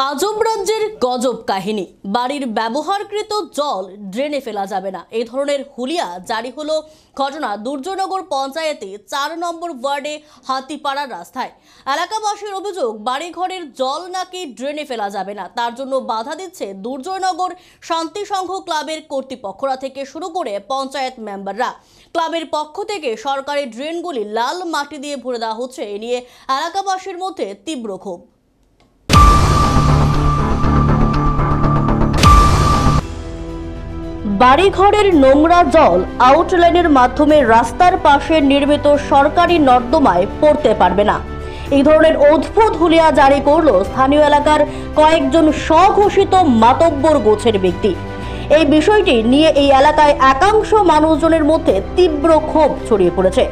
আজব রাজ্যের গজব কাহিনী। বাড়ির ব্যবহারকৃত জল ড্রেনে ফেলা যাবে না, এই ধরনের হুলিয়া জারি হলো ঘটনা দুর্জয়নগর পঞ্চায়েতে ৪ নম্বর ওয়ার্ডে হাতিপাড়ার রাস্তায়। এলাকাবাসীর অভিযোগ, বাড়িঘরের জল নাকি ড্রেনে ফেলা যাবে না, তার জন্য বাধা দিচ্ছে দুর্জয়নগর শান্তি সংঘ ক্লাবের কর্তৃপক্ষরা থেকে শুরু করে পঞ্চায়েত মেম্বাররা। ক্লাবের পক্ষ থেকে সরকারি ড্রেনগুলি লাল মাটি দিয়ে ভরে দেওয়া হচ্ছে, এ নিয়ে এলাকাবাসীর মধ্যে তীব্র ক্ষোভ। বাড়িঘরের নোংরা জল আউটলাইনের মাধ্যমে রাস্তার পাশে নির্মিত সরকারি নর্দমায় পড়তে পারবে না, এই ধরনের অদ্ভুত হুলিয়া জারি করলো স্থানীয় এলাকার কয়েকজন স্বঘোষিত মাতব্বর গোছের ব্যক্তি। এই বিষয়টি নিয়ে এই এলাকায় একাংশ মানুষজনের মধ্যে তীব্র ক্ষোভ ছড়িয়ে পড়েছে।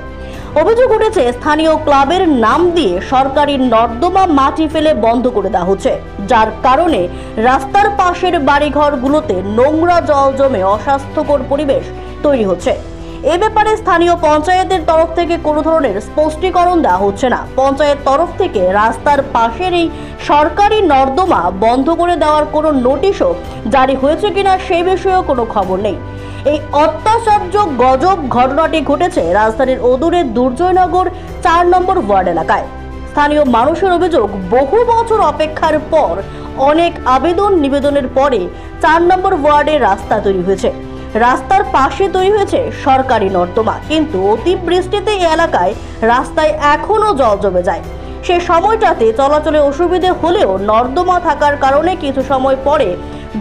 অভিযোগ উঠেছে, স্থানীয় ক্লাবের নাম দিয়ে সরকারি নর্দমা মাটি ফেলে বন্ধ করে দেওয়া হচ্ছে, যার কারণে রাস্তার পাশের বাড়িঘরগুলোতে নোংরা জল জমে অস্বাস্থ্যকর পরিবেশ তৈরি হচ্ছে। এ ব্যাপারে স্থানীয় পঞ্চায়েতের তরফ থেকে কোনো ধরনের স্পষ্টীকরণ দেওয়া হচ্ছে না। পঞ্চায়েত তরফ থেকে রাস্তার পাশের এই সরকারি নর্দমা বন্ধ করে দেওয়ার কোনো নোটিশও জারি হয়েছে কিনা সেই বিষয়েও কোনো খবর নেই। এই অত্যাচার্য গজব ঘটনাটি ঘটেছে রাজধানীর অদূরে দুর্জয়নগর ৪ নম্বর ওয়ার্ড এলাকায়। স্থানীয় মানুষের অভিযোগ, বহু বছর অপেক্ষার পর অনেক আবেদন নিবেদনের পরে ৪ নম্বর ওয়ার্ডে রাস্তা তৈরি হয়েছে। রাস্তার পাশে তৈরি হয়েছে সরকারি নর্দমা, কিন্তু অতিবৃষ্টিতে এই এলাকায় রাস্তায় এখনো জল জমে যায়। সে সময়টাতে চলাচলে অসুবিধে হলেও নর্দমা থাকার কারণে কিছু সময় পরে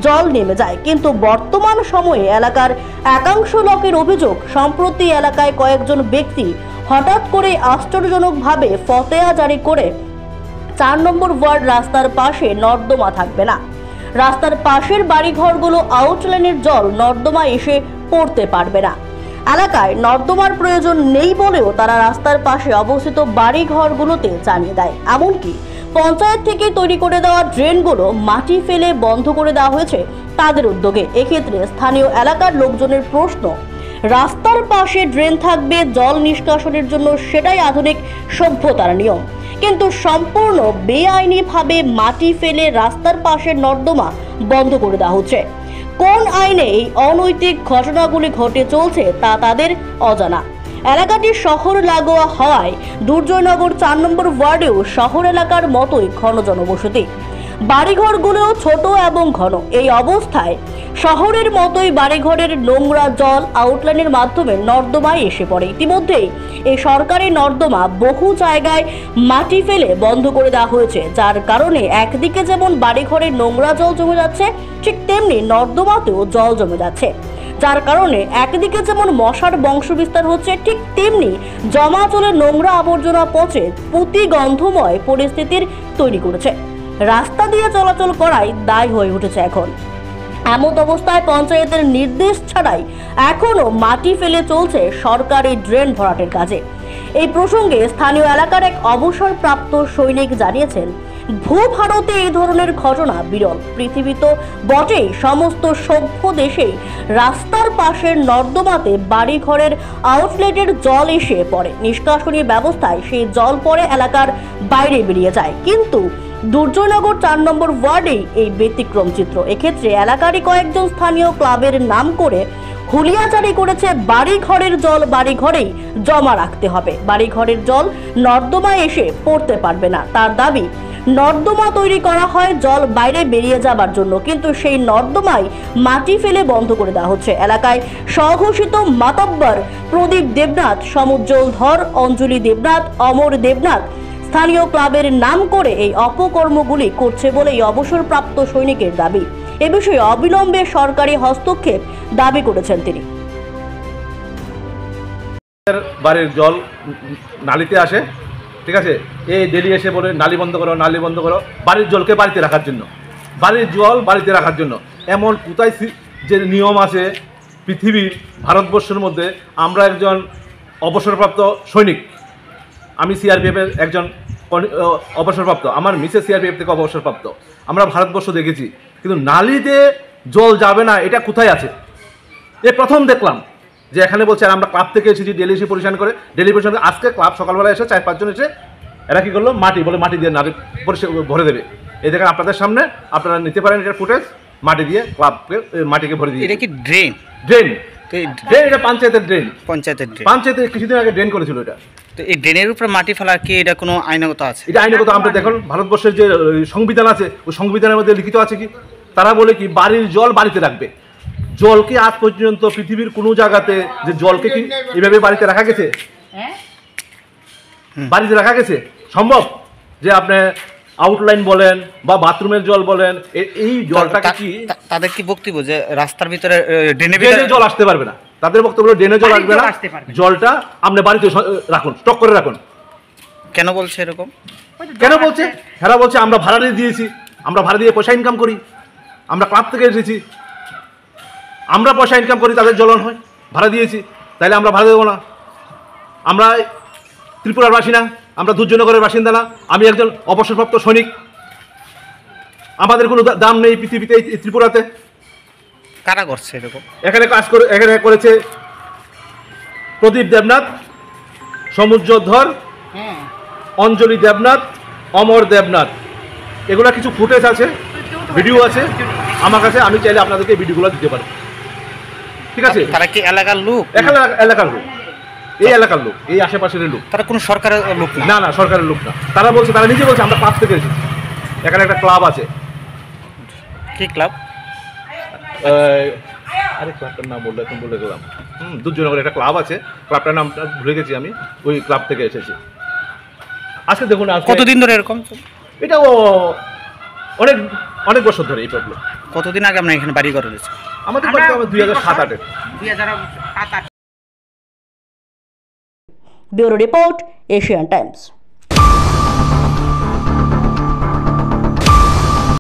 জল নেমে যায়, কিন্তু বর্তমান সময়ে এলাকার একাংশ লোকের অভিযোগ, সম্প্রতি এলাকায় কয়েকজন ব্যক্তি হঠাৎ করে আশ্চর্যজনকভাবে ফতেয়া জারি করে ৪ নম্বর ওয়ার্ড রাস্তার পাশে নর্দমা থাকবে না, রাস্তার পাশের বাড়িঘরগুলো আউটলাইনের জল নর্দমায় এসে পড়তে পারবে না। এলাকায় নর্দমার প্রয়োজন নেই বলেও তারা রাস্তার পাশে অবস্থিত বাড়িঘরগুলোতে জানিয়ে দেয়। এমনকি পঞ্চায়েত থেকে তৈরি করে দেওয়া ড্রেনগুলো মাটি ফেলে বন্ধ করে দেওয়া হয়েছে তাদের উদ্যোগে। এক্ষেত্রে স্থানীয় এলাকার লোকজনের প্রশ্ন, রাস্তার পাশে ড্রেন থাকবে জল নিষ্কাশনের জন্য, সেটাই আধুনিক সভ্যতার নিয়ম, কিন্তু সম্পূর্ণ বেআইনিভাবে মাটি ফেলে রাস্তার পাশে নর্দমা বন্ধ করে দেওয়া হচ্ছে। কোন আইনে এই অনৈতিক ঘটনাগুলি ঘটে চলছে তা তাদের অজানা। এলাকাটি শহর লাগোয়া হওয়ায় দুর্জয়নগর ৪ নম্বর ওয়ার্ডেও শহর এলাকার মতোই ঘন জনবসতি, বাড়িঘরগুলোও ছোট এবং ঘন। এই অবস্থায় শহরের মতোই বাড়িঘরের নোংরা জল আউটলাইনের মাধ্যমে নর্দমায় এসে পড়ে। ইতিমধ্যেই এই সরকারি নর্দমা বহু জায়গায় মাটি ফেলে বন্ধ করে দেওয়া হয়েছে, যার কারণে একদিকে যেমন বাড়িঘরের নোংরা জল জমে যাচ্ছে, ঠিক তেমনি নর্দমাতেও জল জমে যাচ্ছে, যার কারণে একদিকে যেমন মশার বংশবিস্তার হচ্ছে, ঠিক তেমনি জমা জলে নোংরা আবর্জনা পচে পুঁতি গন্ধময় পরিস্থিতির তৈরি করেছে। রাস্তা দিয়ে চলাচল করাই দায় হয়ে উঠেছে এখন। এমন অবস্থায় পঞ্চায়েতের নির্দেশ ছাড়াই এখনো মাটি ফেলে চলছে সরকারি ড্রেন ভরাটের কাজে। এই প্রসঙ্গে স্থানীয় এলাকার এক অবসরপ্রাপ্ত সৈনিক জানিয়েছেন, ভূভারতে এই ধরনের ঘটনা বিরল। পৃথিবী তো বটেই, সমস্ত সভ্য দেশেই রাস্তার পাশের নর্দমাতে বাড়িঘরের আউটলেটের জল এসে পড়ে, নিষ্কাশনী ব্যবস্থায় সেই জল পরে এলাকার বাইরে বেরিয়ে যায়, কিন্তু দুর্জয়নগর ৪ নম্বর ওয়ার্ডেই এই ব্যতিক্রম চিত্র। এক্ষেত্রে এলাকারই কয়েকজন স্থানীয় ক্লাবের নাম করে হুলিয়া জারি করেছে, বাড়িঘরের জল বাড়িঘরেই জমা রাখতে হবে, বাড়িঘরের জল নর্দমায় এসে পড়তে পারবে না। তার দাবি, নর্দমা তৈরি করা হয় জল বাইরে বেরিয়ে যাবার জন্য, কিন্তু সেই নর্দমায় মাটি ফেলে বন্ধ করে দেওয়া হচ্ছে। এলাকায় স্বঘোষিত মাতব্বর প্রদীপ দেবনাথ, সমুজ্জ্বল ধর, অঞ্জলি দেবনাথ, অমর দেবনাথ স্থানীয় ক্লাবের নাম করে এই অপকর্মগুলি করছে বলে এই অবসরপ্রাপ্ত সৈনিকের দাবি। এ বিষয়ে অবিলম্বে সরকারি হস্তক্ষেপ দাবি করেছেন তিনি। বাড়ির জল নালিতে আসে, ঠিক আছে, এই ডেলি এসে বলে নালি বন্ধ করো, নালি বন্ধ করো, বাড়ির জলকে বাড়িতে রাখার জন্য, বাড়ির জল বাড়িতে রাখার জন্য। এমন কোথায় যে নিয়ম আছে পৃথিবীর, ভারতবর্ষের মধ্যে? আমরা একজন অবসরপ্রাপ্ত সৈনিক, আমি সিআরপিএফের একজন অবসরপ্রাপ্ত, আমার মিসেস সিআরপিএফ থেকে অবসরপ্রাপ্ত। আমরা ভারতবর্ষ দেখেছি, কিন্তু নালিতে জল যাবে না, এটা কোথায় আছে? এ প্রথম দেখলাম যে এখানে বলছে, আমরা ক্লাব থেকে এসেছি, ডেলি এসে পরিষ্কার করে, ডেলি পরিষ্কার করে। আজকে ক্লাব সকালবেলা এসে ৪-৫ জন এসে এরা কী করলো, মাটি বলে মাটি দিয়ে নালি পরিষ্কার ভরে দেবে। এই দেখেন আপনাদের সামনে, আপনারা নিতে পারেন এটা ফুটেজ, মাটি দিয়ে ক্লাবকে মাটিকে ভরে দিয়ে। এটা কি ড্রেন? ড্রেন, তো এই ড্রেন এটা পঞ্চায়েতের ড্রেন। পঞ্চায়েতের ড্রেন। পঞ্চায়েতে কিছুদিন আগে ড্রেন করেছিল এটা। তো এই ড্রেনের উপরে মাটি ফেলার কি এটা কোনো আইনগত আছে? এটা আইনগত। আমরা দেখুন ভারতবর্ষের যে সংবিধান আছে, ওই সংবিধানের মধ্যে লিখিত আছে কি, তারা বলে কি বাড়ির জল বাড়িতে রাখবে। জলকে আজ পর্যন্ত পৃথিবীর কোনো জায়গাতে যে জলকে কি এভাবে বাড়িতে রাখা গেছে? বাড়িতে রাখা গেছে সম্ভব? যে আপনি আউটলাইন বলেন বা বাথরুমের জল বলেন, এই জলটাকে কি তাদের কি বক্তব্য যে রাস্তার ভিতরে ড্রেনে জল আসতে পারবে না? তাদের বক্তব্য ড্রেনে জল আসবে না, জলটা আপনি বাড়িতে রাখুন, স্টক করে রাখুন। কেন বলছে এরকম? কেন বলছে? হেরা বলছে আমরা ভাড়া দিয়ে দিয়েছি, আমরা ভাড়া দিয়ে পয়সা ইনকাম করি, আমরা ক্লাব থেকে এসেছি, আমরা পয়সা ইনকাম করি, তাদের জ্বলন হয়, ভাড়া দিয়েছি, তাইলে আমরা ভাড়া দেবো না? আমরা ত্রিপুরার বাসী না, আমরা দুর্জনগরের বাসিন্দা না, আমি একজন অবসরপ্রাপ্ত সৈনিক, আমাদের কোনো দাম নেই পৃথিবীতে, এই ত্রিপুরাতে। কারা করছে এরকম? এখানে করেছে প্রদীপ দেবনাথ, সমুদ্রধর, অঞ্জলি দেবনাথ, অমর দেবনাথ। এগুলা কিছু ফুটেজ আছে, ভিডিও আছে আমার কাছে, আমি চাইলে আপনাদেরকে ভিডিওগুলো দিতে পারি। ঠিক আছে? তারা কি এলাকার লোক? এলাকার লোক, এই এলাকার লোক, এই আশেপাশের লোক। তারা কোনো সরকারের লোক না? না না, সরকারের লোক না। তারা বলছে, তারা নিজে বলছে আমরা ক্লাব থেকে এসেছি। এখানে একটা ক্লাব আছে। কি ক্লাব? আরে ক্লাবটার নাম বললে এখন বলে গেলাম। দুর্জনগরের একটা ক্লাব আছে, ক্লাবটার নামটা ভুলে গেছি আমি, ওই ক্লাব থেকে এসেছি। আজকে দেখুন কতদিন ধরে এরকম? এটা অনেক অনেক বছর ধরে এই প্রবলেম। কতদিন আগে আমরা এখানে বাড়ি করে রয়েছে? আমাদের বাড়িতে 2007-08-এর। Bureau report, Asian Times.